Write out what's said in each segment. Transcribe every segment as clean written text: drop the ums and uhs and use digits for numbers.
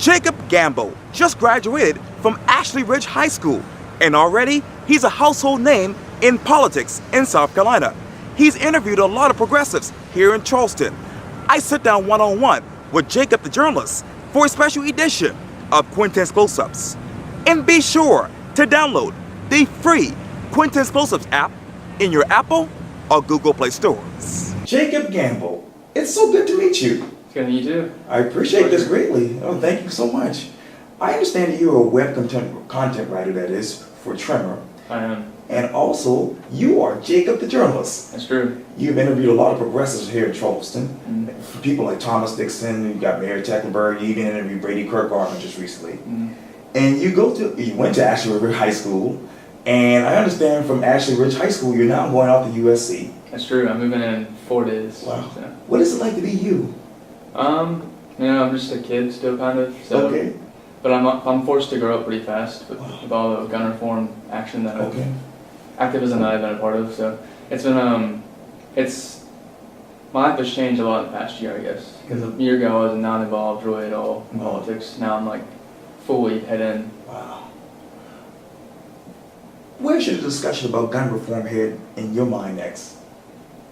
Jacob Gamble just graduated from Ashley Ridge High School, and already he's a household name in politics in South Carolina. He's interviewed a lot of progressives here in Charleston. I sit down one-on-one with Jacob the journalist for a special edition of Quintin's Close-Ups. And be sure to download the free Quintin's Close-Ups app in your Apple or Google Play stores. Jacob Gamble, it's so good to meet you. It's good to meet you too. I appreciate this greatly. Oh, thank you so much. I understand that you're a web content writer, that is, for Trimmer. I am. And also, you are Jacob the journalist. That's true. You've interviewed a lot of progressives here in Charleston. People like Thomas Dixon, you got Mary Tecklenburg, you even interviewed Brady Kirkgardner just recently. And you went to Ashley Ridge High School, and I understand from Ashley Ridge High School, you're now going out to USC. That's true. I'm moving in 4 days. Wow. So. What is it like to be you? I'm just a kid still, kind of. So, Okay. But I'm forced to grow up pretty fast with all the gun reform action that activism that I've been a part of. So it's been my life has changed a lot in the past year, I guess. Because a year ago I was not involved really at all in politics. Now I'm like fully head in. Wow. Where should the discussion about gun reform head in your mind next?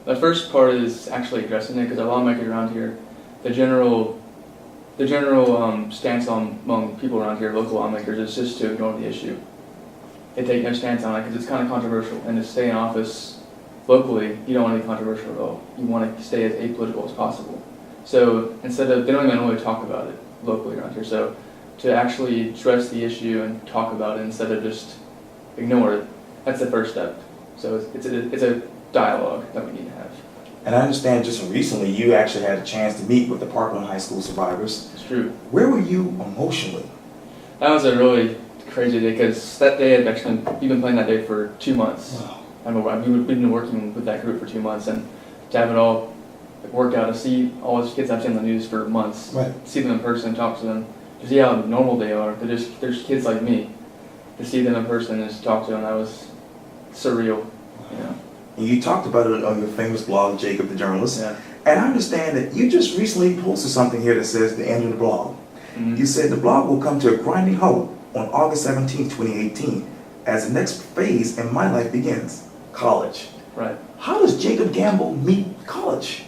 The first part is actually addressing it, because our lawmakers around here, the general stance among people around here, local lawmakers, is just to ignore the issue. They take no stance on it because it's kind of controversial, and to stay in office locally, you don't want to be controversial at all. You want to stay as apolitical as possible. So they don't even really talk about it locally around here. So to actually address the issue and talk about it instead of just ignore it, that's the first step. So it's a dialogue that we need to have. And I understand just recently you actually had a chance to meet with the Parkland High School survivors. It's true. Where were you emotionally? That was a really crazy day, because that day we've been playing that day for 2 months. Wow. We've been working with that group for 2 months, and to have it all work out, to see all those kids I've seen on the news for months, see them in person, talk to them, to see how normal they are. There's kids like me. To see them in person and to talk to them, that was surreal. You know. You talked about it on your famous blog, Jacob the Journalist. Yeah. And I understand that you just recently posted something here that says the end of the blog. You said the blog will come to a grinding halt on August 17, 2018, as the next phase in my life begins, college. Right. How does Jacob Gamble meet college?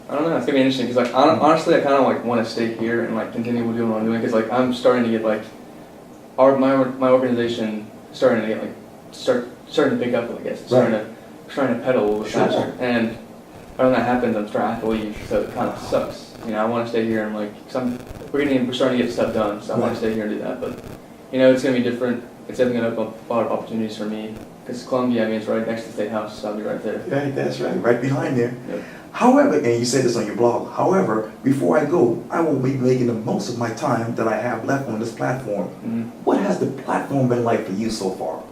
I don't know. It's gonna be interesting, because honestly, I kind of want to stay here and continue doing what I'm doing, because I'm starting to get my organization starting to get starting to pick up, I guess. Trying to pedal a little bit faster. And when that happens, I'm starting to have to leave, so it kind of sucks. I want to stay here and we're starting to get stuff done, so I want to stay here and do that. But it's gonna be different. It's definitely gonna open up a lot of opportunities for me, because Columbia, it's right next to the State House, so I'll be right there. Right, that's right behind there. Yep. However, and you said this on your blog, however, before I go, I will be making the most of my time that I have left on this platform. What has the platform been like for you so far?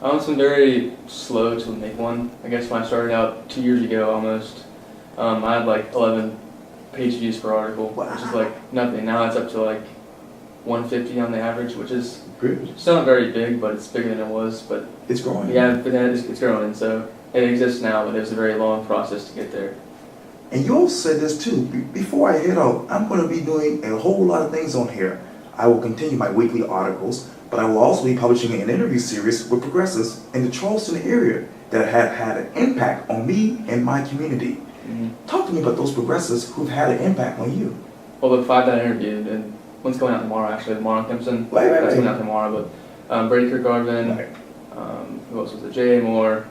It's been very slow to make one. I guess when I started out 2 years ago almost, I had 11 page views per article, which is nothing. Now it's up to 150 on the average, which is still not very big, but it's bigger than it was. But it's growing. Yeah, but it's growing. So it exists now, but it was a very long process to get there. And you also said this too. Before I head out, I'm going to be doing a whole lot of things on here. I will continue my weekly articles, but I will also be publishing an interview series with progressives in the Charleston area that have had an impact on me and my community. Talk to me about those progressives who've had an impact on you. Well, the 5 that I interviewed, and one's going out tomorrow actually, Marlon Kempson. That's going out tomorrow, but Brady Kirkgardner, who else was it? J.A. Moore,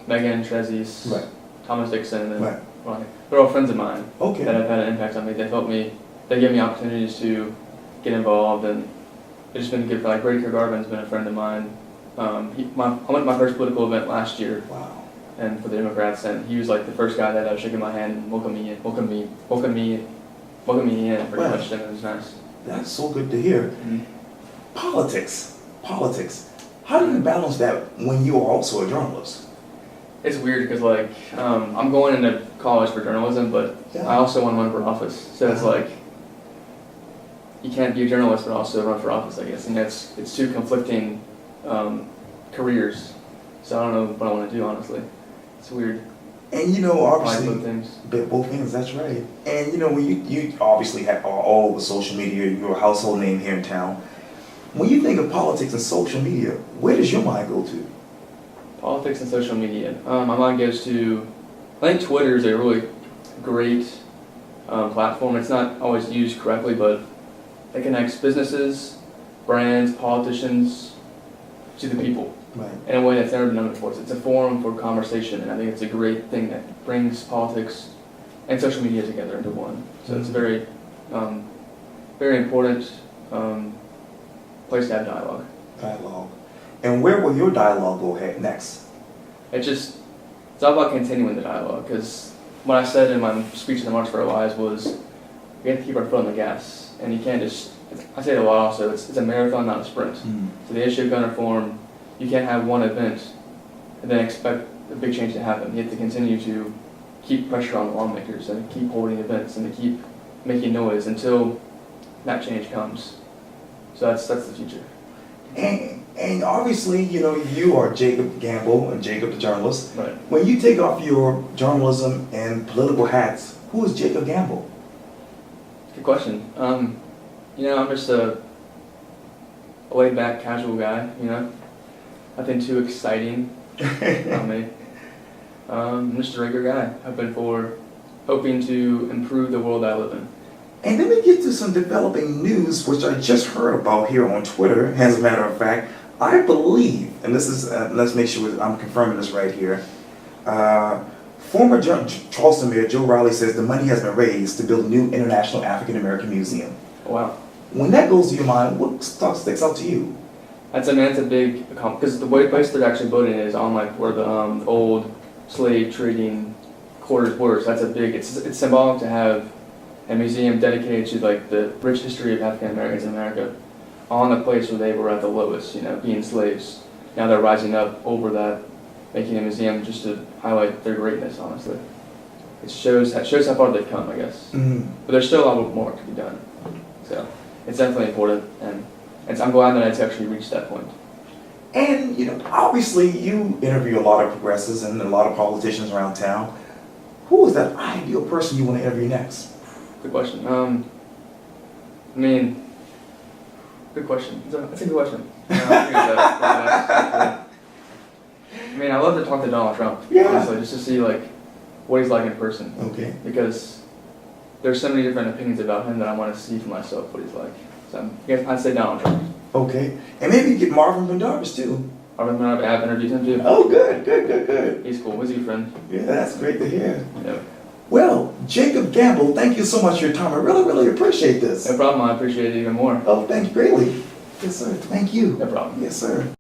Megan Trezis, Thomas Dixon, and they're all friends of mine that have had an impact on me. They've helped me, they give me opportunities to get involved, and it's just been good. Brady Kirkgardner's been a friend of mine. I went to my first political event last year. Wow. And for the Democrats, and he was the first guy that was shaking my hand and welcoming me in pretty much, and it was nice. That's so good to hear. Politics. How do you balance that when you are also a journalist? It's weird, because I'm going into college for journalism, but I also want to run for office. So it's you can't be a journalist but also run for office, I guess. And it's two conflicting careers. So I don't know what I want to do, honestly. It's weird. And you know, I like obviously, both things. both things. That's right. And you know, when you obviously have all over social media, you're a household name here in town. When you think of politics and social media, where does your mind go to? Politics and social media. My mind goes to, I think Twitter is a really great platform. It's not always used correctly, but it connects businesses, brands, politicians to the people Right. in a way that's never been done before. It's a forum for conversation, and I think it's a great thing that brings politics and social media together into one. So it's a very, very important place to have dialogue. Dialogue. And where will your dialogue go ahead next? It's all about continuing the dialogue, because what I said in my speech in the March for Our Lives was we have to keep our foot on the gas, and you can't just, I say it a lot also, it's a marathon, not a sprint. So the issue of gun reform, you can't have one event and then expect a big change to happen. You have to continue to keep pressure on the lawmakers and keep holding events and to keep making noise until that change comes. So that's the future. And obviously, you know, you are Jacob Gamble and Jacob the journalist. Right. When you take off your journalism and political hats, who is Jacob Gamble? Good question. You know, I'm just a laid-back, casual guy, you know. Nothing too exciting about me. I'm just a regular guy, hoping to improve the world I live in. And then we get to some developing news, which I just heard about here on Twitter. As a matter of fact, I believe, and this is, let's make sure I'm confirming this right here. Former Charleston Mayor Joe Riley says the money has been raised to build a new International African American Museum. Wow. When that goes to your mind, what sticks out to you? That's a big accomplishment, because the place they're actually building is on like where the old slave trading quarters were. So that's it's symbolic to have a museum dedicated to like the rich history of African Americans in America on the place where they were at the lowest, you know, being slaves. Now they're rising up over that, making a museum just to highlight their greatness, honestly. It shows how far they've come, I guess. Mm-hmm. But there's still a lot more to be done. So it's definitely important, and I'm glad that it's actually reached that point. And, you know, obviously you interview a lot of progressives and a lot of politicians around town. Who is that ideal person you want to interview next? Good question. I mean, good question. That's a good question. I mean, I love to talk to Donald Trump, honestly, just to see like what he's like in person. Okay. Because there's so many different opinions about him that I want to see for myself what he's like. So I guess I'd say Donald Trump. Okay. And maybe you get Marvin Pendarvis too. I've interviewed him too. Oh, good. He's cool. He's a good friend. Yeah, that's great to hear. Yeah. Well, Jacob Gamble, thank you so much for your time. I really appreciate this. No problem. I appreciate it even more. Oh, thank you greatly. Yes, sir. Thank you. No problem. Yes, sir.